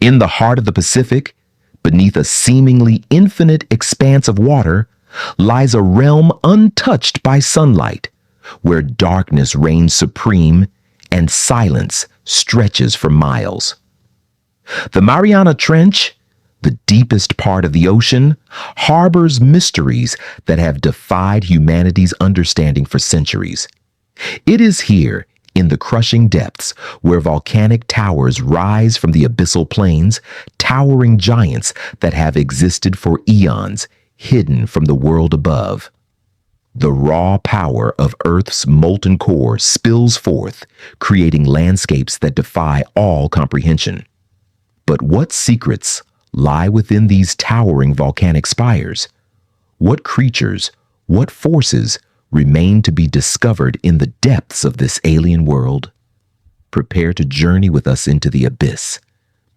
In the heart of the Pacific, beneath a seemingly infinite expanse of water, lies a realm untouched by sunlight, where darkness reigns supreme and silence stretches for miles. The Mariana Trench, the deepest part of the ocean, harbors mysteries that have defied humanity's understanding for centuries. It is here, in the crushing depths, where volcanic towers rise from the abyssal plains, towering giants that have existed for eons, hidden from the world above. The raw power of Earth's molten core spills forth, creating landscapes that defy all comprehension. But what secrets lie within these towering volcanic spires? What creatures, what forces remain to be discovered in the depths of this alien world? Prepare to journey with us into the abyss,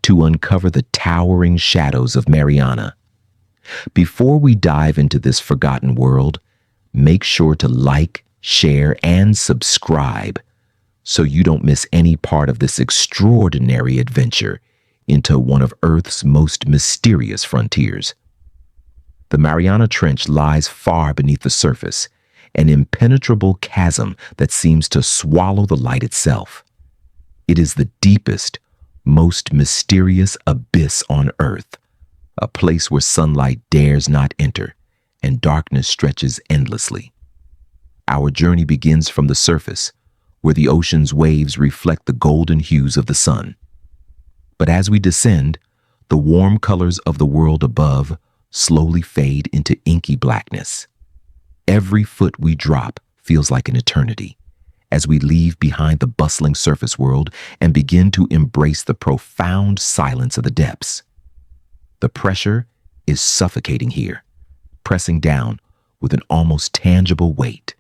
to uncover the towering shadows of Mariana. Before we dive into this forgotten world, make sure to like, share, and subscribe so you don't miss any part of this extraordinary adventure into one of Earth's most mysterious frontiers. The Mariana Trench lies far beneath the surface, an impenetrable chasm that seems to swallow the light itself. It is the deepest, most mysterious abyss on Earth, a place where sunlight dares not enter and darkness stretches endlessly. Our journey begins from the surface, where the ocean's waves reflect the golden hues of the sun. But as we descend, the warm colors of the world above slowly fade into inky blackness. Every foot we drop feels like an eternity, as we leave behind the bustling surface world and begin to embrace the profound silence of the depths. The pressure is suffocating here, pressing down with an almost tangible weight.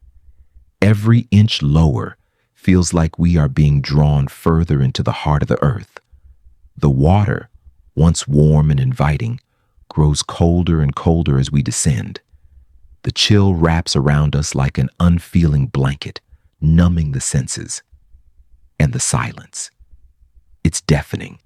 Every inch lower feels like we are being drawn further into the heart of the earth. The water, once warm and inviting, grows colder and colder as we descend. The chill wraps around us like an unfeeling blanket, numbing the senses. And the silence. It's deafening.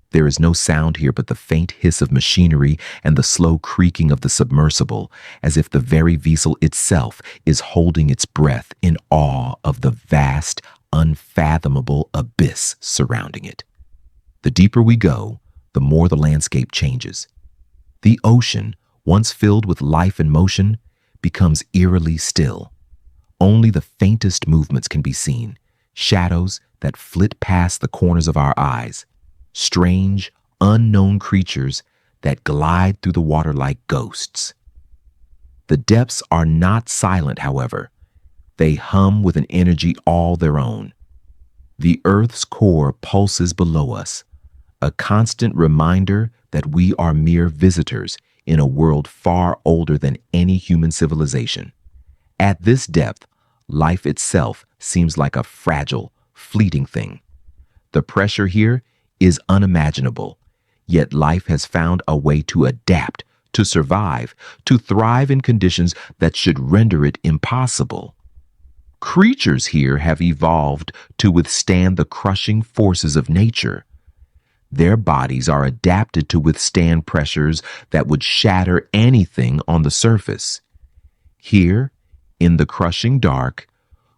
There is no sound here but the faint hiss of machinery and the slow creaking of the submersible, as if the very vessel itself is holding its breath in awe of the vast, unfathomable abyss surrounding it. The deeper we go, the more the landscape changes. The ocean, once filled with life and motion, becomes eerily still. Only the faintest movements can be seen, shadows that flit past the corners of our eyes, strange, unknown creatures that glide through the water like ghosts. The depths are not silent, however. They hum with an energy all their own. The Earth's core pulses below us, a constant reminder that we are mere visitors in a world far older than any human civilization. At this depth, life itself seems like a fragile, fleeting thing. The pressure here is unimaginable, yet life has found a way to adapt, to survive, to thrive in conditions that should render it impossible. Creatures here have evolved to withstand the crushing forces of nature. Their bodies are adapted to withstand pressures that would shatter anything on the surface. Here, in the crushing dark,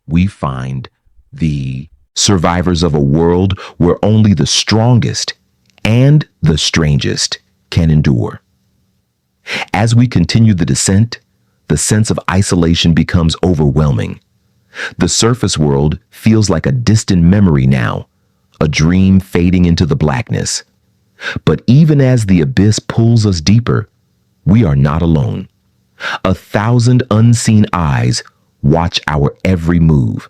we find the survivors of a world where only the strongest and the strangest can endure. As we continue the descent, the sense of isolation becomes overwhelming. The surface world feels like a distant memory now, a dream fading into the blackness. But even as the abyss pulls us deeper, we are not alone. 1,000 unseen eyes watch our every move,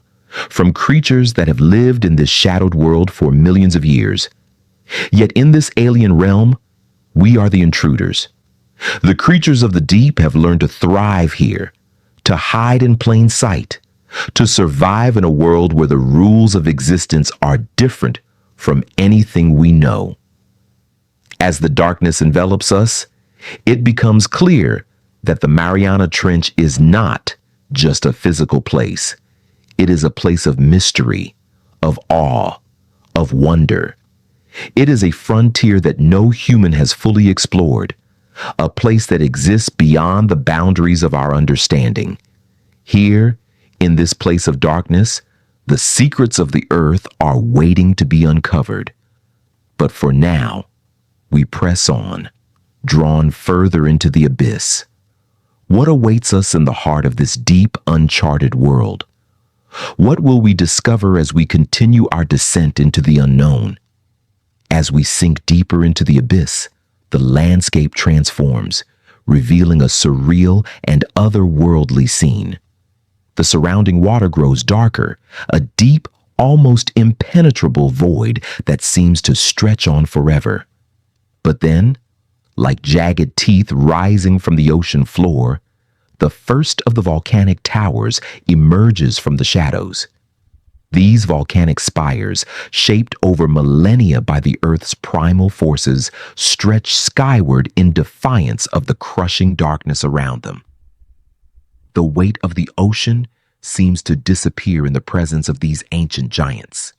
from creatures that have lived in this shadowed world for millions of years. Yet in this alien realm, we are the intruders. The creatures of the deep have learned to thrive here, to hide in plain sight, to survive in a world where the rules of existence are different from anything we know. As the darkness envelops us, it becomes clear that the Mariana Trench is not just a physical place. It is a place of mystery, of awe, of wonder. It is a frontier that no human has fully explored, a place that exists beyond the boundaries of our understanding. Here, in this place of darkness, the secrets of the earth are waiting to be uncovered. But for now, we press on, drawn further into the abyss. What awaits us in the heart of this deep, uncharted world? What will we discover as we continue our descent into the unknown? As we sink deeper into the abyss, the landscape transforms, revealing a surreal and otherworldly scene. The surrounding water grows darker, a deep, almost impenetrable void that seems to stretch on forever. But then, like jagged teeth rising from the ocean floor, the first of the volcanic towers emerges from the shadows. These volcanic spires, shaped over millennia by the Earth's primal forces, stretch skyward in defiance of the crushing darkness around them. The weight of the ocean seems to disappear in the presence of these ancient giants.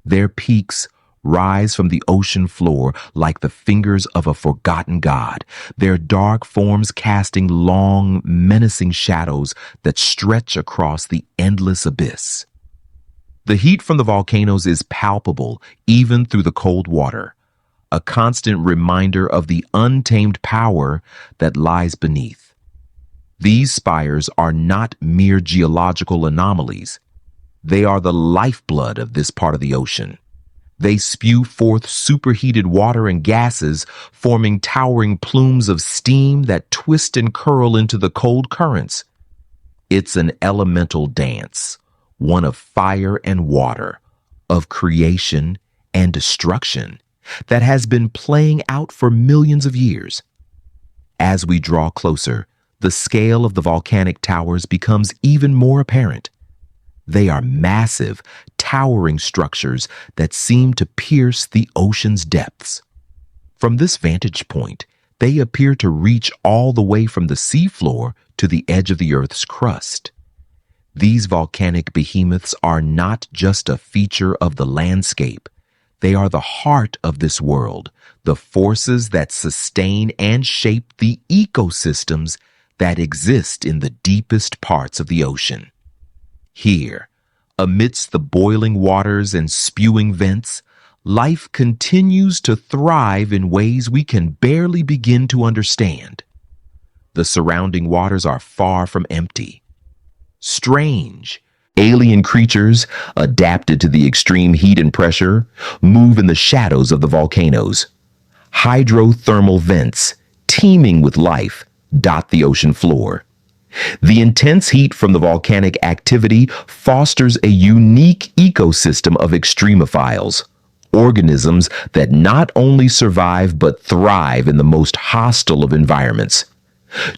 Their peaks rise from the ocean floor like the fingers of a forgotten god, their dark forms casting long, menacing shadows that stretch across the endless abyss. The heat from the volcanoes is palpable even through the cold water, a constant reminder of the untamed power that lies beneath. These spires are not mere geological anomalies. They are the lifeblood of this part of the ocean. They spew forth superheated water and gases, forming towering plumes of steam that twist and curl into the cold currents. It's an elemental dance, one of fire and water, of creation and destruction, that has been playing out for millions of years. As we draw closer, the scale of the volcanic towers becomes even more apparent. They are massive, towering structures that seem to pierce the ocean's depths. From this vantage point, they appear to reach all the way from the seafloor to the edge of the Earth's crust. These volcanic behemoths are not just a feature of the landscape. They are the heart of this world, the forces that sustain and shape the ecosystems that exist in the deepest parts of the ocean. Here, amidst the boiling waters and spewing vents, life continues to thrive in ways we can barely begin to understand. The surrounding waters are far from empty. Strange, alien creatures, adapted to the extreme heat and pressure, move in the shadows of the volcanoes. Hydrothermal vents, teeming with life, dot the ocean floor. The intense heat from the volcanic activity fosters a unique ecosystem of extremophiles, organisms that not only survive but thrive in the most hostile of environments.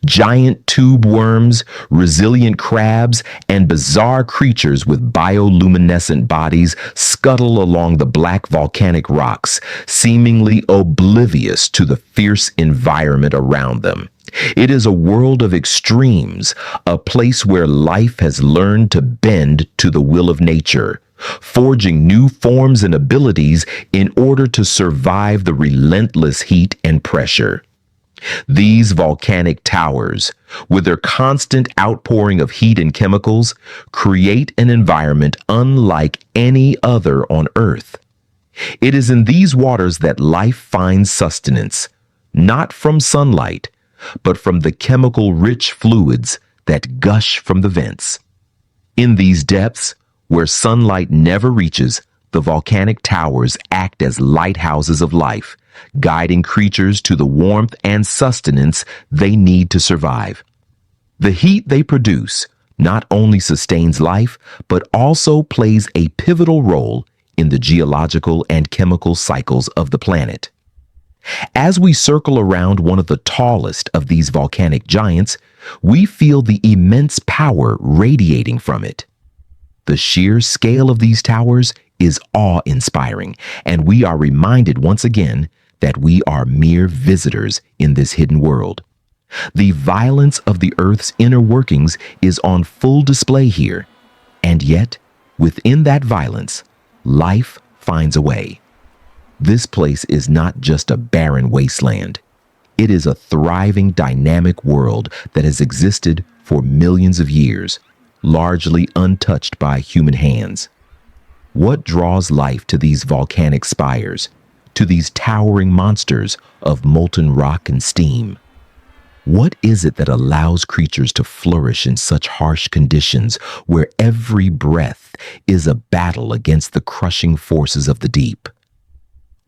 Giant tube worms, resilient crabs, and bizarre creatures with bioluminescent bodies scuttle along the black volcanic rocks, seemingly oblivious to the fierce environment around them. It is a world of extremes, a place where life has learned to bend to the will of nature, forging new forms and abilities in order to survive the relentless heat and pressure. These volcanic towers, with their constant outpouring of heat and chemicals, create an environment unlike any other on Earth. It is in these waters that life finds sustenance, not from sunlight, but from the chemical-rich fluids that gush from the vents. In these depths, where sunlight never reaches, the volcanic towers act as lighthouses of life, guiding creatures to the warmth and sustenance they need to survive. The heat they produce not only sustains life, but also plays a pivotal role in the geological and chemical cycles of the planet. As we circle around one of the tallest of these volcanic giants, we feel the immense power radiating from it. The sheer scale of these towers is awe-inspiring, and we are reminded once again that we are mere visitors in this hidden world. The violence of the Earth's inner workings is on full display here, and yet, within that violence, life finds a way. This place is not just a barren wasteland. It is a thriving, dynamic world that has existed for millions of years, largely untouched by human hands. What draws life to these volcanic spires, to these towering monsters of molten rock and steam? What is it that allows creatures to flourish in such harsh conditions where every breath is a battle against the crushing forces of the deep?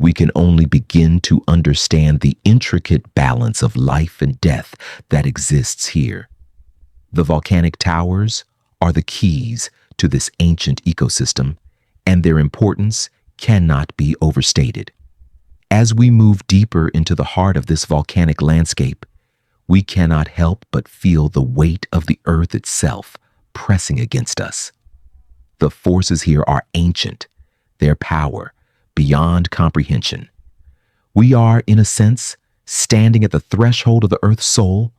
We can only begin to understand the intricate balance of life and death that exists here. The volcanic towers are the keys to this ancient ecosystem, and their importance cannot be overstated. As we move deeper into the heart of this volcanic landscape, we cannot help but feel the weight of the earth itself pressing against us. The forces here are ancient, their power beyond comprehension. We are, in a sense, standing at the threshold of the Earth's soul,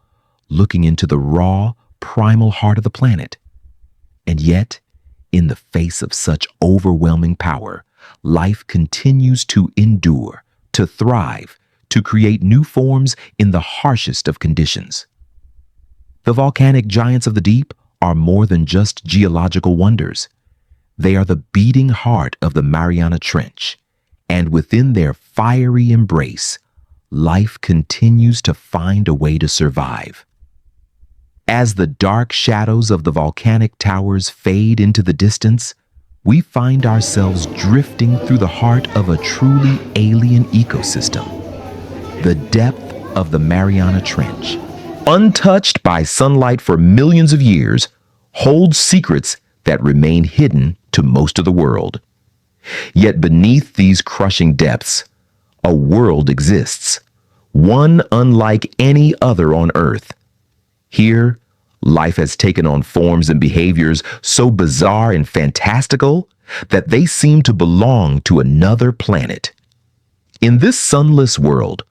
looking into the raw, primal heart of the planet. And yet, in the face of such overwhelming power, life continues to endure, to thrive, to create new forms in the harshest of conditions. The volcanic giants of the deep are more than just geological wonders. They are the beating heart of the Mariana Trench, and within their fiery embrace, life continues to find a way to survive. As the dark shadows of the volcanic towers fade into the distance, we find ourselves drifting through the heart of a truly alien ecosystem. The depth of the Mariana Trench, untouched by sunlight for millions of years, holds secrets that remain hidden to most of the world. Yet beneath these crushing depths, a world exists, one unlike any other on Earth. Here, life has taken on forms and behaviors so bizarre and fantastical that they seem to belong to another planet. In this sunless world,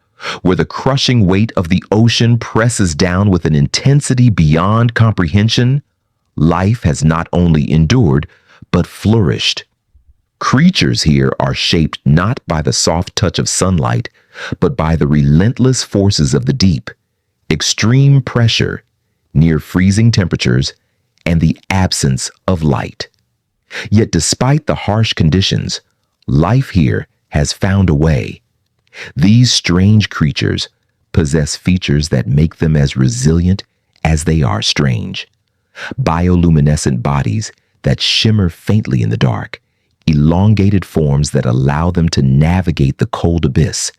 where the crushing weight of the ocean presses down with an intensity beyond comprehension, life has not only endured, but flourished. Creatures here are shaped not by the soft touch of sunlight, but by the relentless forces of the deep, extreme pressure, near freezing temperatures, and the absence of light. Yet despite the harsh conditions, life here has found a way. These strange creatures possess features that make them as resilient as they are strange. Bioluminescent bodies that shimmer faintly in the dark, elongated forms that allow them to navigate the cold abyss,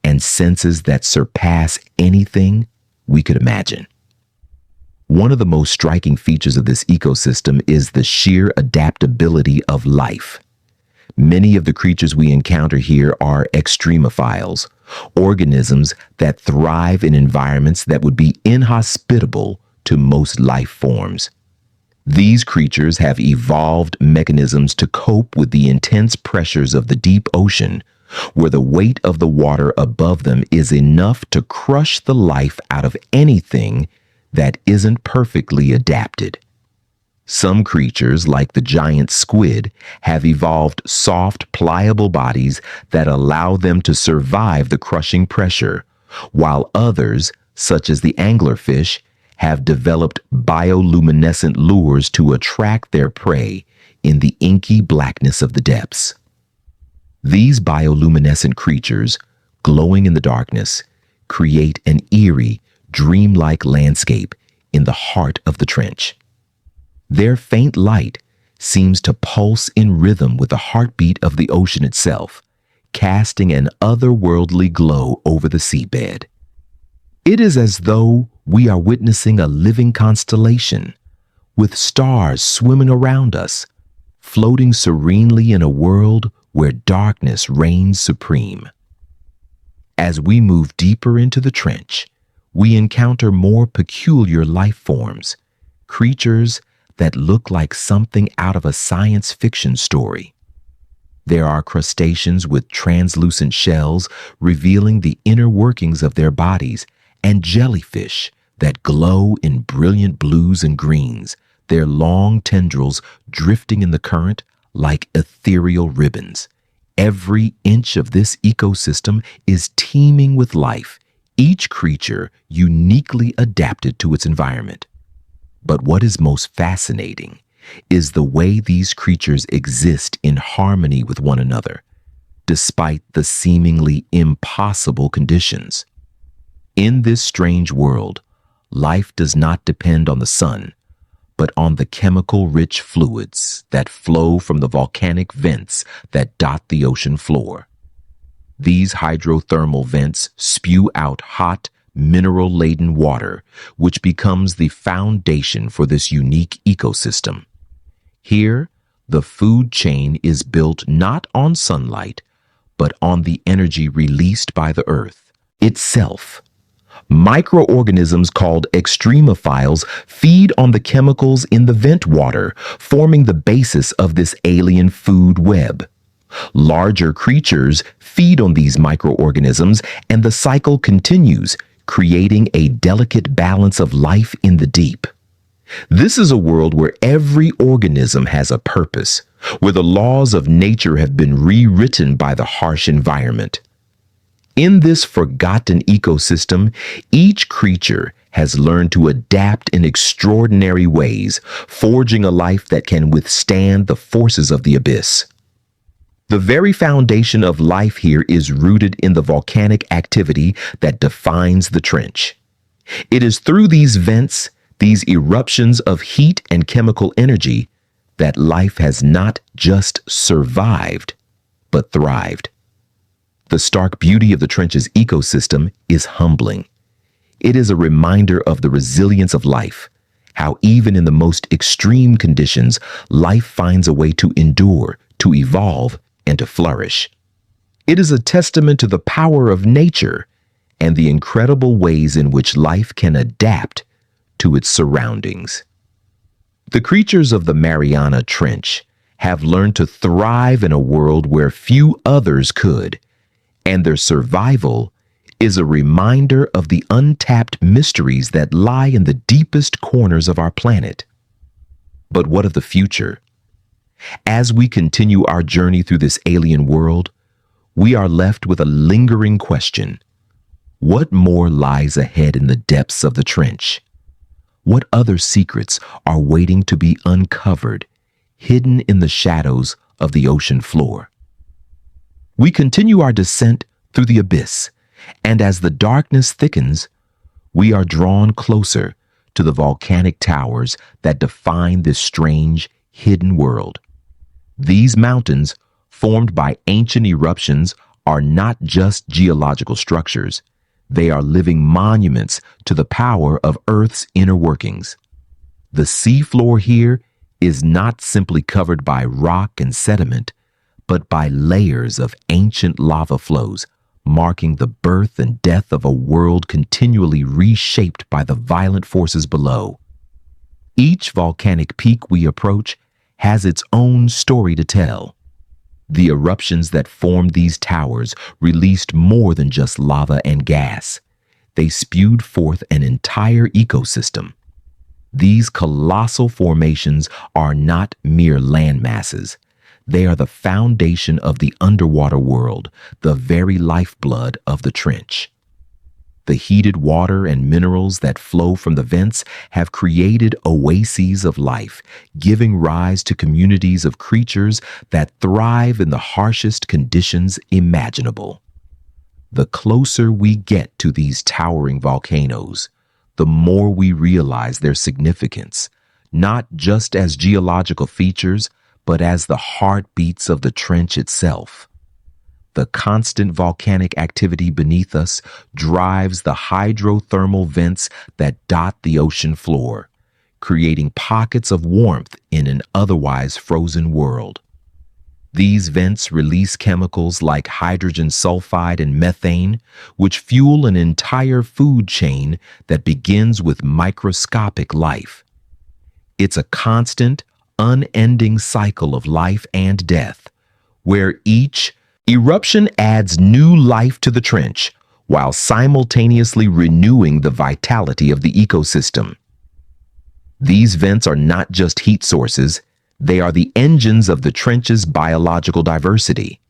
and senses that surpass anything we could imagine. One of the most striking features of this ecosystem is the sheer adaptability of life. Many of the creatures we encounter here are extremophiles, organisms that thrive in environments that would be inhospitable to most life forms. These creatures have evolved mechanisms to cope with the intense pressures of the deep ocean, where the weight of the water above them is enough to crush the life out of anything that isn't perfectly adapted. Some creatures, like the giant squid, have evolved soft, pliable bodies that allow them to survive the crushing pressure, while others, such as the anglerfish, have developed bioluminescent lures to attract their prey in the inky blackness of the depths. These bioluminescent creatures, glowing in the darkness, create an eerie, dreamlike landscape in the heart of the trench. Their faint light seems to pulse in rhythm with the heartbeat of the ocean itself, casting an otherworldly glow over the seabed. It is as though we are witnessing a living constellation, with stars swimming around us, floating serenely in a world where darkness reigns supreme. As we move deeper into the trench, we encounter more peculiar life forms, creatures that look like something out of a science fiction story. There are crustaceans with translucent shells revealing the inner workings of their bodies, and jellyfish that glow in brilliant blues and greens, their long tendrils drifting in the current like ethereal ribbons. Every inch of this ecosystem is teeming with life, each creature uniquely adapted to its environment. But what is most fascinating is the way these creatures exist in harmony with one another, despite the seemingly impossible conditions. In this strange world, life does not depend on the sun, but on the chemical-rich fluids that flow from the volcanic vents that dot the ocean floor. These hydrothermal vents spew out hot, mineral-laden water, which becomes the foundation for this unique ecosystem. Here, the food chain is built not on sunlight, but on the energy released by the earth itself. Microorganisms called extremophiles feed on the chemicals in the vent water, forming the basis of this alien food web. Larger creatures feed on these microorganisms, and the cycle continues, creating a delicate balance of life in the deep. This is a world where every organism has a purpose, where the laws of nature have been rewritten by the harsh environment. In this forgotten ecosystem, each creature has learned to adapt in extraordinary ways, forging a life that can withstand the forces of the abyss. The very foundation of life here is rooted in the volcanic activity that defines the trench. It is through these vents, these eruptions of heat and chemical energy, that life has not just survived, but thrived. The stark beauty of the trench's ecosystem is humbling. It is a reminder of the resilience of life, how even in the most extreme conditions, life finds a way to endure, to evolve, and to flourish. It is a testament to the power of nature and the incredible ways in which life can adapt to its surroundings. The creatures of the Mariana Trench have learned to thrive in a world where few others could, and their survival is a reminder of the untapped mysteries that lie in the deepest corners of our planet. But what of the future? As we continue our journey through this alien world, we are left with a lingering question. What more lies ahead in the depths of the trench? What other secrets are waiting to be uncovered, hidden in the shadows of the ocean floor? We continue our descent through the abyss, and as the darkness thickens, we are drawn closer to the volcanic towers that define this strange, hidden world. These mountains, formed by ancient eruptions, are not just geological structures. They are living monuments to the power of Earth's inner workings. The seafloor here is not simply covered by rock and sediment, but by layers of ancient lava flows, marking the birth and death of a world continually reshaped by the violent forces below. Each volcanic peak we approach has its own story to tell. The eruptions that formed these towers released more than just lava and gas. They spewed forth an entire ecosystem. These colossal formations are not mere land masses. They are the foundation of the underwater world, the very lifeblood of the trench. The heated water and minerals that flow from the vents have created oases of life, giving rise to communities of creatures that thrive in the harshest conditions imaginable. The closer we get to these towering volcanoes, the more we realize their significance, not just as geological features, but as the heartbeats of the trench itself. The constant volcanic activity beneath us drives the hydrothermal vents that dot the ocean floor, creating pockets of warmth in an otherwise frozen world. These vents release chemicals like hydrogen sulfide and methane, which fuel an entire food chain that begins with microscopic life. It's a constant, unending cycle of life and death, where each eruption adds new life to the trench, while simultaneously renewing the vitality of the ecosystem. These vents are not just heat sources, they are the engines of the trench's biological diversity.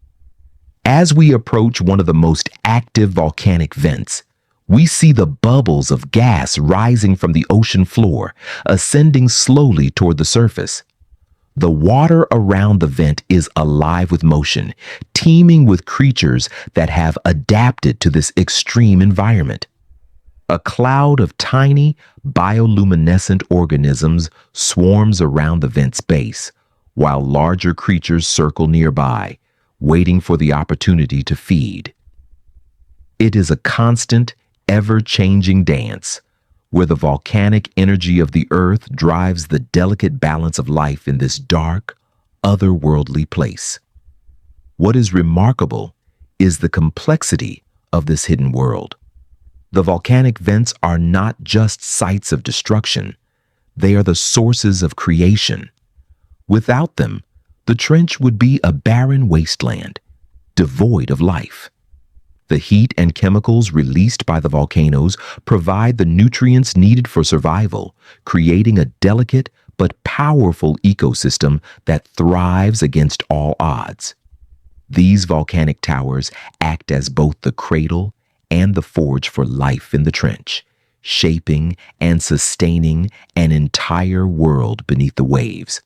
As we approach one of the most active volcanic vents, we see the bubbles of gas rising from the ocean floor, ascending slowly toward the surface. The water around the vent is alive with motion, teeming with creatures that have adapted to this extreme environment. A cloud of tiny, bioluminescent organisms swarms around the vent's base, while larger creatures circle nearby, waiting for the opportunity to feed. It is a constant, ever-changing dance, where the volcanic energy of the earth drives the delicate balance of life in this dark, otherworldly place. What is remarkable is the complexity of this hidden world. The volcanic vents are not just sites of destruction, they are the sources of creation. Without them, the trench would be a barren wasteland, devoid of life. The heat and chemicals released by the volcanoes provide the nutrients needed for survival, creating a delicate but powerful ecosystem that thrives against all odds. These volcanic towers act as both the cradle and the forge for life in the trench, shaping and sustaining an entire world beneath the waves.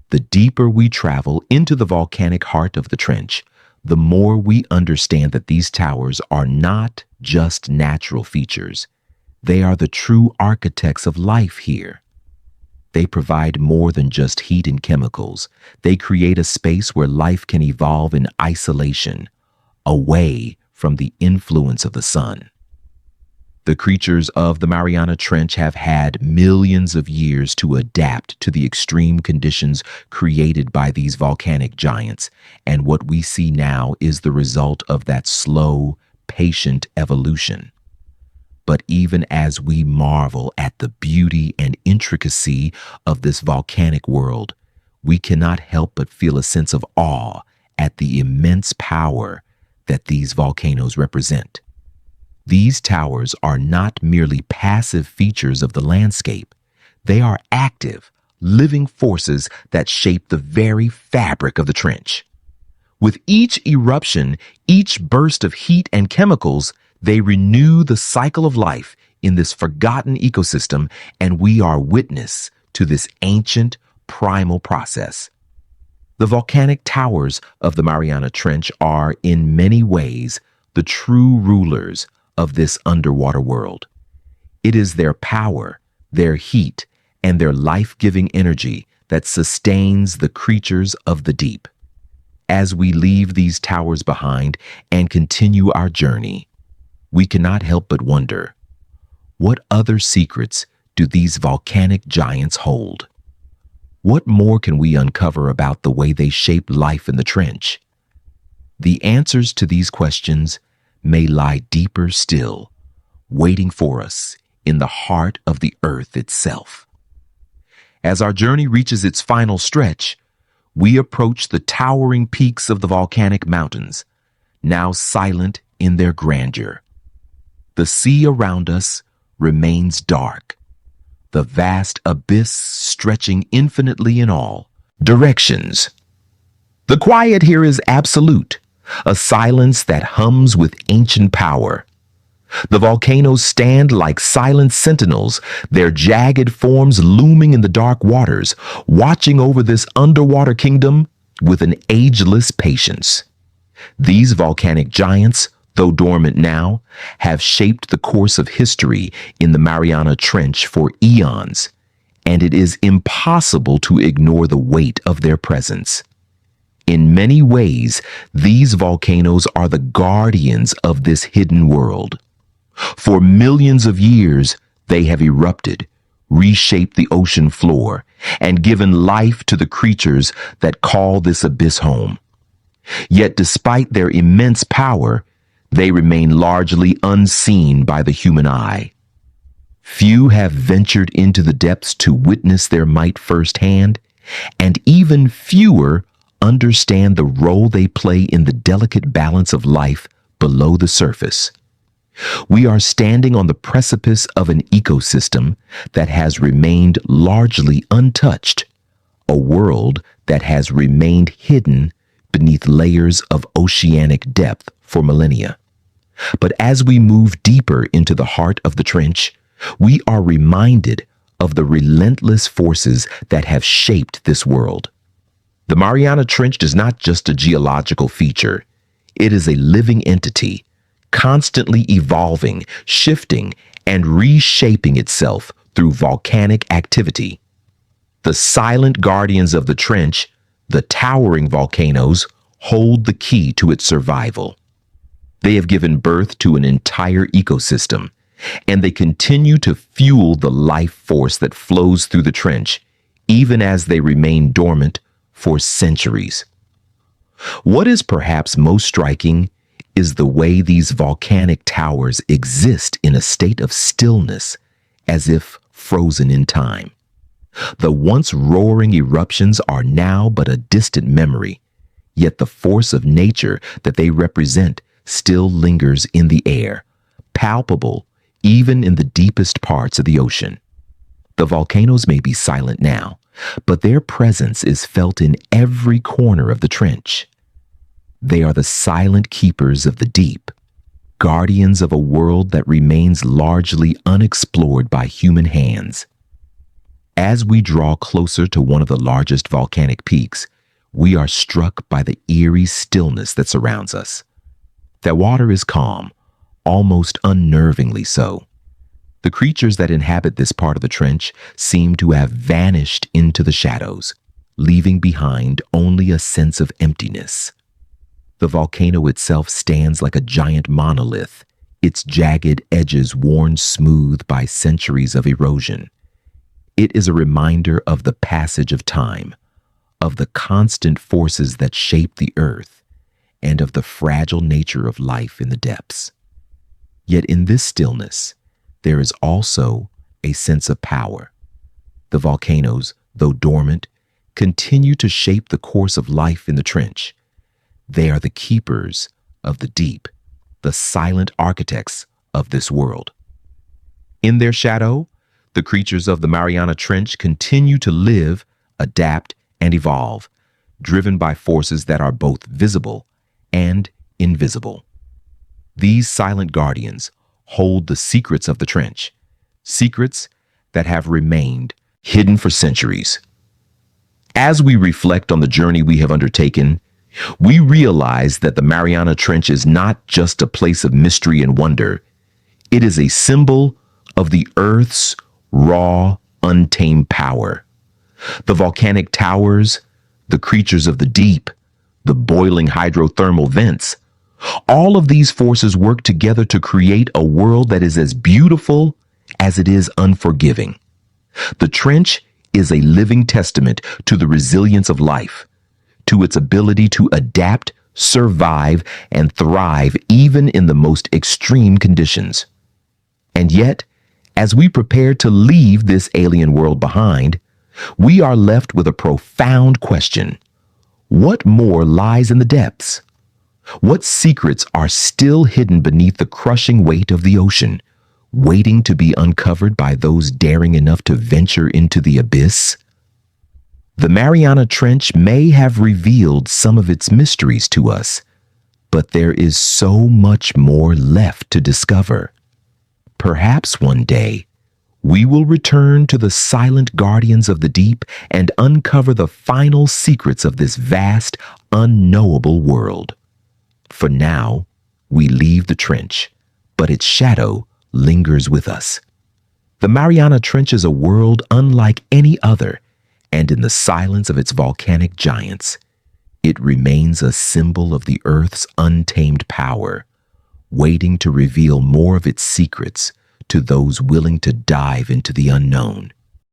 The deeper we travel into the volcanic heart of the trench, the more we understand that these towers are not just natural features. They are the true architects of life here. They provide more than just heat and chemicals. They create a space where life can evolve in isolation, away from the influence of the sun. The creatures of the Mariana Trench have had millions of years to adapt to the extreme conditions created by these volcanic giants, and what we see now is the result of that slow, patient evolution. But even as we marvel at the beauty and intricacy of this volcanic world, we cannot help but feel a sense of awe at the immense power that these volcanoes represent. These towers are not merely passive features of the landscape. They are active, living forces that shape the very fabric of the trench. With each eruption, each burst of heat and chemicals, they renew the cycle of life in this forgotten ecosystem, and we are witness to this ancient, primal process. The volcanic towers of the Mariana Trench are, in many ways, the true rulers of this underwater world. It is their power, their heat, and their life-giving energy that sustains the creatures of the deep. As we leave these towers behind and continue our journey, we cannot help but wonder, what other secrets do these volcanic giants hold? What more can we uncover about the way they shape life in the trench? The answers to these questions may lie deeper still, waiting for us in the heart of the earth itself. As our journey reaches its final stretch, we approach the towering peaks of the volcanic mountains, now silent in their grandeur. The sea around us remains dark, the vast abyss stretching infinitely in all directions. The quiet here is absolute, a silence that hums with ancient power. The volcanoes stand like silent sentinels, their jagged forms looming in the dark waters, watching over this underwater kingdom with an ageless patience. These volcanic giants, though dormant now, have shaped the course of history in the Mariana Trench for eons, and it is impossible to ignore the weight of their presence. In many ways, these volcanoes are the guardians of this hidden world. For millions of years, they have erupted, reshaped the ocean floor, and given life to the creatures that call this abyss home. Yet despite their immense power, they remain largely unseen by the human eye. Few have ventured into the depths to witness their might firsthand, and even fewer understand the role they play in the delicate balance of life below the surface. We are standing on the precipice of an ecosystem that has remained largely untouched, a world that has remained hidden beneath layers of oceanic depth for millennia. But as we move deeper into the heart of the trench, we are reminded of the relentless forces that have shaped this world. The Mariana Trench is not just a geological feature. It is a living entity, constantly evolving, shifting, and reshaping itself through volcanic activity. The silent guardians of the trench, the towering volcanoes, hold the key to its survival. They have given birth to an entire ecosystem, and they continue to fuel the life force that flows through the trench, even as they remain dormant for centuries. What is perhaps most striking is the way these volcanic towers exist in a state of stillness, as if frozen in time. The once roaring eruptions are now but a distant memory, yet the force of nature that they represent still lingers in the air, palpable even in the deepest parts of the ocean. The volcanoes may be silent now, but their presence is felt in every corner of the trench. They are the silent keepers of the deep, guardians of a world that remains largely unexplored by human hands. As we draw closer to one of the largest volcanic peaks, we are struck by the eerie stillness that surrounds us. The water is calm, almost unnervingly so. The creatures that inhabit this part of the trench seem to have vanished into the shadows, leaving behind only a sense of emptiness. The volcano itself stands like a giant monolith, its jagged edges worn smooth by centuries of erosion. It is a reminder of the passage of time, of the constant forces that shape the earth, and of the fragile nature of life in the depths. Yet in this stillness, there is also a sense of power. The volcanoes, though dormant, continue to shape the course of life in the trench. They are the keepers of the deep, the silent architects of this world. In their shadow, the creatures of the Mariana Trench continue to live, adapt, and evolve, driven by forces that are both visible and invisible. These silent guardians hold the secrets of the trench, secrets that have remained hidden for centuries. As we reflect on the journey we have undertaken, we realize that the Mariana Trench is not just a place of mystery and wonder. It is a symbol of the Earth's raw, untamed power. The volcanic towers, the creatures of the deep, the boiling hydrothermal vents, all of these forces work together to create a world that is as beautiful as it is unforgiving. The trench is a living testament to the resilience of life, to its ability to adapt, survive, and thrive even in the most extreme conditions. And yet, as we prepare to leave this alien world behind, we are left with a profound question. What more lies in the depths? What secrets are still hidden beneath the crushing weight of the ocean, waiting to be uncovered by those daring enough to venture into the abyss? The Mariana Trench may have revealed some of its mysteries to us, but there is so much more left to discover. Perhaps one day, we will return to the silent guardians of the deep and uncover the final secrets of this vast, unknowable world. For now, we leave the trench, but its shadow lingers with us. The Mariana Trench is a world unlike any other, and in the silence of its volcanic giants, it remains a symbol of the Earth's untamed power, waiting to reveal more of its secrets to those willing to dive into the unknown.